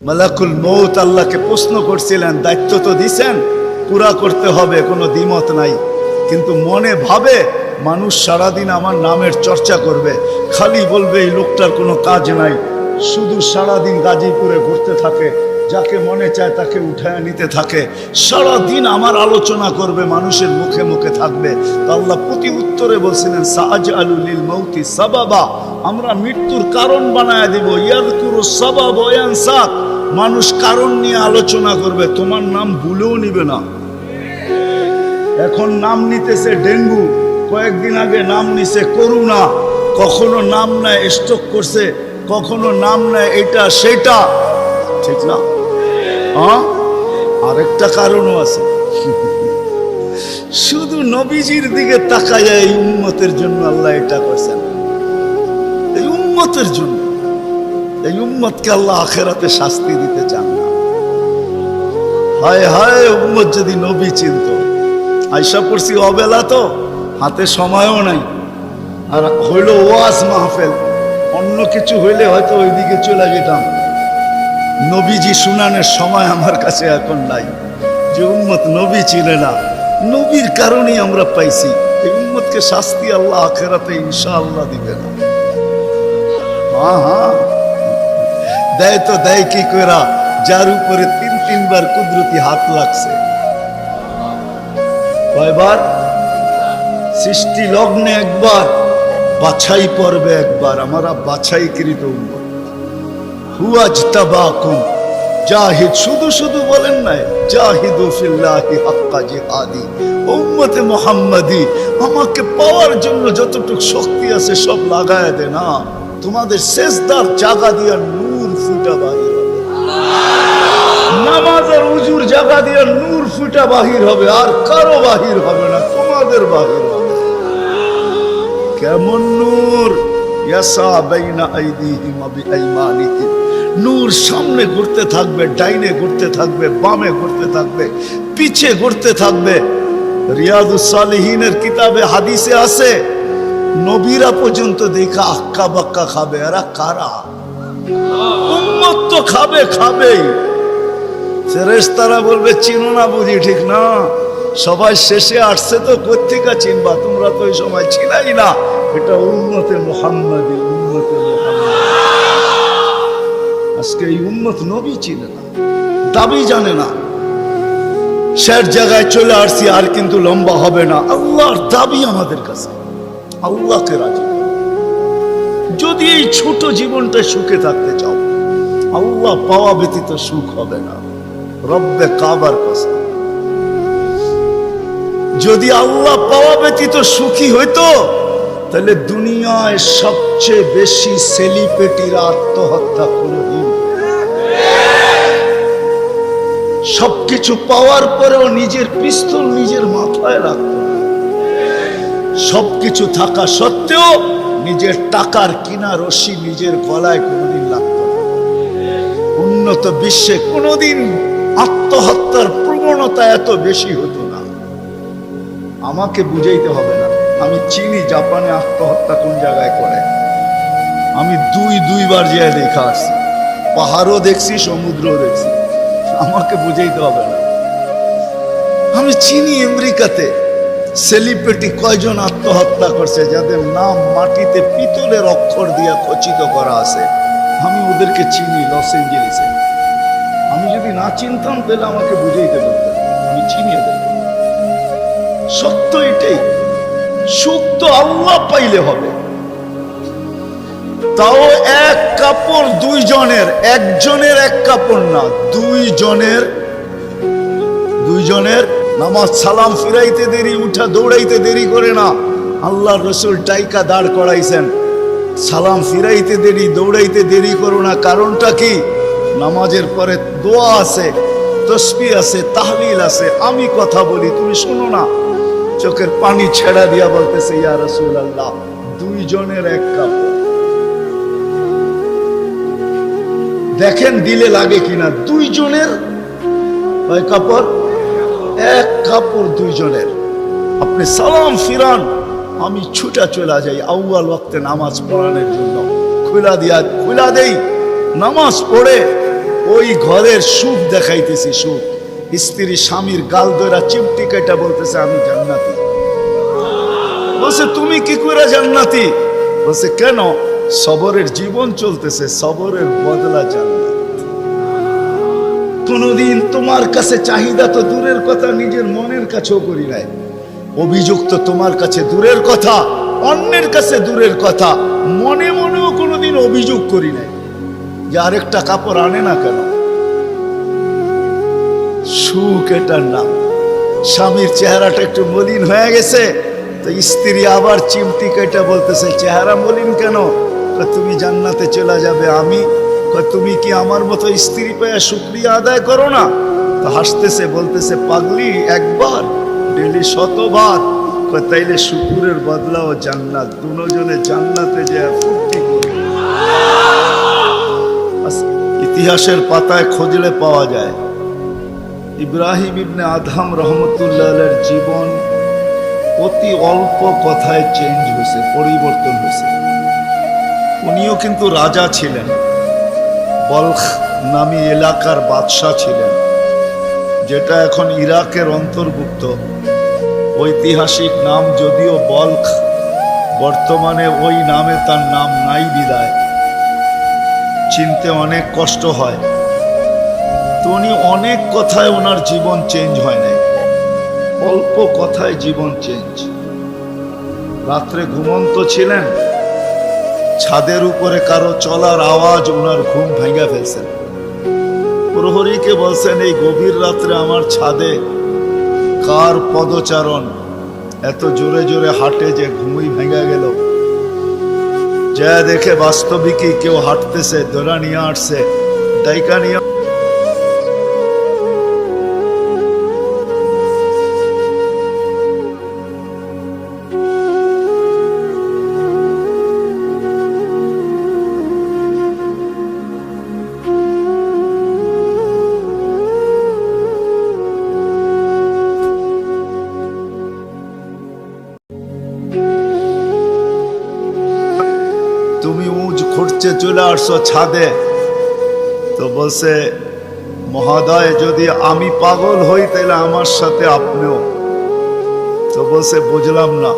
মালাকুল মউত আল্লাহকে প্রশ্ন করছিলেন, দায়িত্ব তো দিছেন, পুরা করতে হবে, কোনো দ্বিমত নাই। কিন্তু মনে ভাবে মানুষ সারাদিন আমার নামের চর্চা করবে, খালি বলবে এই লোকটার কোনো কাজ নাই, শুধু সারাদিন গাজীপুরে ঘুরতে থাকে, যাকে মনে চায় তাকে উঠায় নিতে থাকে, সারাদিন আমার আলোচনা করবে, মানুষের মুখে মুখে থাকবে। তো আল্লাহ প্রতি উত্তরে বলছিলেন, সাআজআলু লিল মাউতি সাবাবা, আমরা মৃত্যুর কারণ বানায় দেব। ইয়াযকুরু সাবাব ওয়া ইয়ানসাক, মানুষ কারণ নিয়ে আলোচনা করবে, তোমার নাম ভুলেও নিবে না। এখন নাম নিতেছে ডেঙ্গু, কয়েকদিন আগে নাম নিছে করোনা, কখনো নাম নেয় স্ট্রোক করছে, কখনো নাম নেয় এটা সেটা, ঠিক না? হ্যাঁ, আরেকটা কারণও আছে। শুধু নবীজির দিকে তাকায় এই উম্মতের জন্য আল্লাহ এটা করছেন, এই উম্মতের জন্য। এই উম্মতকে আল্লাহ আখিরাতে শাস্তি দিতে চান না। হায় হায়, উম্মত যদি নবী চিনত। আয়সা পড়ছি অবেলা, তো হাতে সময়ও নাই, আর হইল ওয়াজ মাহফিল, অন্য কিছু হইলে হয়তো ওইদিকে চলে যেতাম। নবীজি শুনানের সময় আমার কাছে এখন নাই। যে উম্মত নবী চিনে না, নবীর কারণেই আমরা পাইছি। এই উম্মতকে শাস্তি আল্লাহ আখিরাতে ইনশাআল্লাহ দিবে না। হ্যাঁ হ্যাঁ, দেয় তো দেয় কি কইরা, যার উপরে তিনবার কুদরতি হাত লাগছে। কয়বার? সৃষ্টি লগ্নে একবার, বাছাই পর্বে একবার। আমরা বাছাইকৃত উম্মত। হুয়াজতাবাকুম জাহিদ, শুধু শুধু বলেন নাই, জাহিদু ফিল্লাহি হাক্কা জিহাদি। উম্মতে মুহাম্মাদি, আমাকে পাওয়ার জন্য যতটুকু শক্তি আছে সব লাগায় দে না। তোমাদের সেজদার জায়গা দিয়া নূর ফুটা বাহির হবে, নামাজের উজুর জায়গা দিয়া নূর ফুটা বাহির হবে, আর কারো বাহির হবে না, তোমাদের বাহির হবে। কেমন নূর? ইয়াসা বাইনা আইদিহিম ওয়া বিআইমানিহিম, নূর সামনে ঘুরতে থাকবে, ডাইনে ঘুরতে থাকবে, বামে ঘুরতে থাকবে, পিছে ঘুরতে থাকবে। রিয়াদুস সালিহিনের কিতাবে হাদিসে আছে, নবীরা পর্যন্ত দেখা আক্কা বাক্কা খাবে। এরা কারা? উম্মত তো খাবে, খাবেই। ফেরেশতারা বলবে চিনো না বুঝি, ঠিক না? সবাই শেষে আসছে, তো কোত্থেকে চিনবা? তোমরা তো ওই সময় ছিলাই না। এটা উম্মতে মুহাম্মাদি, উম্মতে মুহাম্মাদি। আজকে এই উম্মত নবী চিনে না, দাবি জানে না। শেষ জায়গায় চলে আসছি, আর কিন্তু লম্বা হবে না। আল্লাহর দাবি আমাদের কাছে, আল্লাহকে রাজি। যদি এই ছোট জীবনটা সুখে থাকতে চাও, আল্লাহ পাওয়া ব্যতীত সুখ হবে না। রব্বে কাবার কসম, যদি আল্লাহ পাওয়া ব্যতীত সুখী হইতো, তাহলে দুনিয়ায় সবচেয়ে বেশি সেলিব্রিটিরা আত্মহত্যা কোনদিন। সবকিছু পাওয়ার পরেও নিজের পিস্তল নিজের মাথায় রাখত, সবকিছু থাকা সত্ত্বেও নিজের টাকার কিনা রশি নিজের গলায় কোনদিন লাগত না। উন্নত বিশ্বে কোনদিন আত্মহত্যার প্রবণতা এত বেশি হতো না। আমাকে বুঝাইতে হবে না, আমি চিনি জাপানে আত্মহত্যা কোন জায়গায় করে। আমি দুইবার যেয়ে দেখা আসছি, পাহাড়ও দেখছি, সমুদ্রও দেখছি। আমাকে বুঝাইতে হবে না, আমি চিনি আমেরিকাতে সেলিব্রিটি কয়জন আত্মহত্যা করছে, যাদের নাম মাটিতে পিতলের অক্ষর দিয়ে খচিত করা আছে। আমি ওদেরকে চিনি, লস এঞ্জেলিসে। আমি যদি না চিনতাম তাহলে আমাকে বুঝাইতে পারতাম, আমি চিনি ওদেরকে। সত্য এটাই, সুখ তো আল্লাহ পাইলে হবে। তাও এক কাপড় দুইজনের, একজনের এক কাপড় না, দুইজনের। নামাজ সালাম ফিরাইতে দেরি, উঠা দৌড়াইতে দেরি করে না। আল্লাহ রসুল টাইকা দাঁড় করাইছেন, সালাম ফিরাইতে দেরি, দৌড়াইতে দেরি করো না। কারণটা কি? নামাজের পরে দোয়া আছে, তসবিহ আছে, তাহলিল আছে। আমি কথা বলি, তুমি শোনো না। চোখের পানি ছেড়া দিয়া বলতেছে, ইয়া রাসূলুল্লাহ, দুইজনের এক কাপড়। দেখেন দিলে লাগে কিনা। দুইজনের কয় কাপড়? এক কাপড় দুইজনের। আপনি সালাম ফিরান, আমি ছুটা চলে যাই আউয়াল ওয়াক্তে নামাজ পড়ানোর জন্য। খুলা দেই, নামাজ পড়ে ওই ঘরের সুখ দেখাইতেছি, সুখ। স্ত্রী স্বামীর গাল ধরা চিমটি কেটা বলতেছে আমি জান্নাতি। বলছে তুমি কি করে জান্নাতি? বলছে কেন? সবরের জীবন চলতেছে, সবরের বদলা জান্নাত। কোনদিন তোমার কাছে চাহিদা তো দূরের কথা, নিজের মনের কাছেও করি নাই। অভিযোগ তো তোমার কাছে দূরের কথা, অন্যের কাছে দূরের কথা, মনে মনেও কোনোদিন অভিযোগ করি নাই যে আরেকটা কাপড় আনে না কেন। সুখ এটার নাম। স্বামীর চেহারাটা একটু মলিন হয়ে গেছে, তো স্ত্রী আবার চিমটি কেটে বলতেছে চেহারা মলিন কেন? তুমি জান্নাতে চলে যাবে। আমি তুমি কি আমার মতো স্ত্রী পেয়ে শুকরিয়া আদায় করো না? তো হাসতেছে, বলতেছে পাগলি, একবার ডেলি শতবার। তাইলে শুকুরের বদলাও জান্নাত। দুজনে জান্নাতে যে ফুর্তি করবে। ইতিহাসের পাতায় খুঁজলে পাওয়া যায় ইব্রাহিম ইবনে আদহাম রহমতুল্লাহের জীবন অতি অল্প কথায় চেঞ্জ হয়েছে, পরিবর্তন হয়েছে। উনিও কিন্তু রাজা ছিলেন, বলখ নামী এলাকার বাদশাহ ছিলেন, যেটা এখন ইরাকের অন্তর্ভুক্ত। ঐতিহাসিক নাম যদিও বলখ, বর্তমানে ওই নামে তার নাম নাই বিদায়, চিনতে অনেক কষ্ট হয়। তো উনি অনেক কথায় ওনার জীবন চেঞ্জ হয় নাই, অল্প কথায় জীবন চেঞ্জ। রাত্রে ঘুমন্ত ছিলেন, ছাদের উপরে কারো চলার আওয়াজ ওনার ঘুম ভেঙে ফেলছেন। প্রহরীকে বলছেন এই গভীর রাত্রে আমার ছাদে কার পদচারণ এত জোরে জোরে হাঁটে যে ঘুমই ভেঙে গেল। যা দেখে বাস্তবিকই কেউ হাঁটতেছে, ধরা নিয়ে আসছে, ডাইকা নিয়ে। তুমি উঁচ খুঁড়ছে চলে আসছো ছাদে। তো বলছে মহোদয় যদি আমি পাগল হই তাহলে আমার সাথে আপনিও। তো বলছে বুঝলাম না,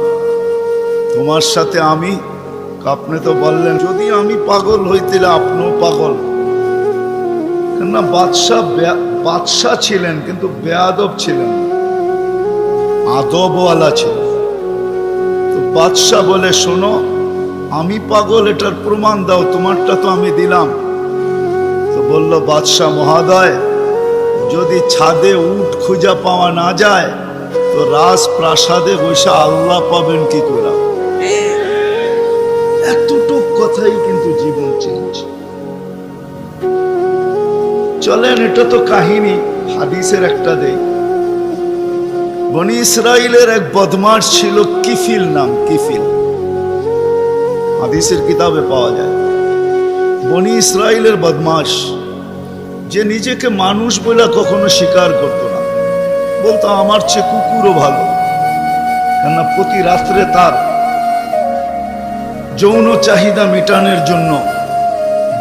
তোমার সাথে আমি? আপনি তো বললেন যদি আমি পাগল হই তাহলে আপনিও পাগল। কেননা বাদশাহ ছিলেন কিন্তু বেয়াদব ছিলেন, আদবওয়ালা ছিলেন। তো বাদশাহ বলে শোনো, আমি পাগল এটার প্রমাণ দাও, তোমারটা তো আমি দিলাম। তো বলল বাদশাহ মহোদয় যদি ছাদে উট খুঁজা পাওয়া না যায় তো রাজপ্রাসাদে বসে আল্লাহ পাবেন কি করে? এতটুক কথাই কিন্তু জীবন চেঞ্জ। চলেন এটা তো কাহিনী, হাদিসের একটা দেই। বনি ইসরাইলের এক বদমাশ ছিল, কিফিল নাম, কিফিল, হাদিসের কিতাবে পাওয়া যায়। বনি ইসরাইলের বদমাশ, যে নিজেকে মানুষ বলে কখনো স্বীকার করতো না, বলতো আমার চেয়ে কুকুরও ভালো। কেননা প্রতি রাত্রে তার যৌন চাহিদা মেটানোর জন্য,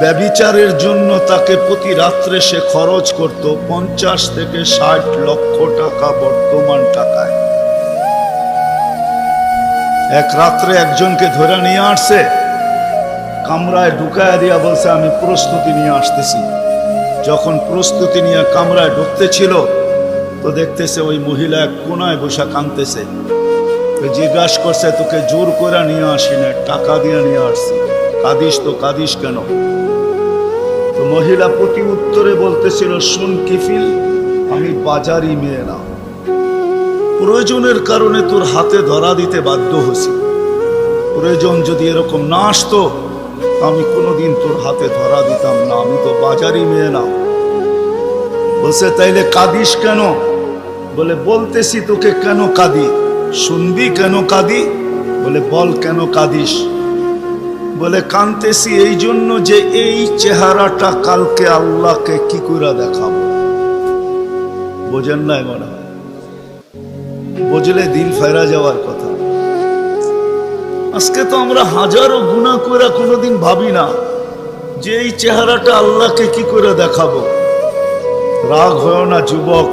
ব্যভিচারের জন্য তাকে প্রতি রাত্রে সে খরচ করত 50 থেকে 60 লক্ষ টাকা বর্তমান টাকায়। এক রাত্রে একজনকে ধরে নিয়ে আসছে, কামরায় ঢুকায় দিয়া বলছে আমি প্রস্তুতি নিয়ে আসতেছি। যখন প্রস্তুতি নিয়ে কামরায় ঢুকতেছিল তো দেখতেছে ওই মহিলা এক কোনায় বসে কাঁদতেছে। তো জিজ্ঞাসা করছে তোকে জোর করে নিয়ে আসি না, টাকা দিয়ে নিয়ে আসছি, কাঁদিস তো কাঁদিস কেন? তো মহিলা প্রতি উত্তরে বলতেছিল শুন কিফিল, আমি বাজারি মেয়ে না, প্রয়োজনের কারণে তোর হাতে ধরা দিতে বাধ্য হয়েছি। প্রয়োজন যদি এরকম না আসতো আমি কোনোদিন তোর হাতে ধরা দিতাম না, আমি তো বাজারি মেয়ে না। বলছে তাইলে কাঁদিস কেন? বলে বলতেছি তোকে কেন কাঁদি, শুনবি কেন কাঁদি? বলে বল কেন কাঁদিস? বলে কাঁদতেছি এই জন্য যে এই চেহারাটা কালকে আল্লাহকে কি করে দেখাবো। বোঝেন নাই মনে হয়? বুঝলে দিল ফেরা যাওয়ার কথা। আজকে তো আমরা হাজারো গুনাহ করে কোনোদিন ভাবি না যে এই চেহারাটা আল্লাহকে কি করে দেখাবো। রাগ হয়েও না যুবক।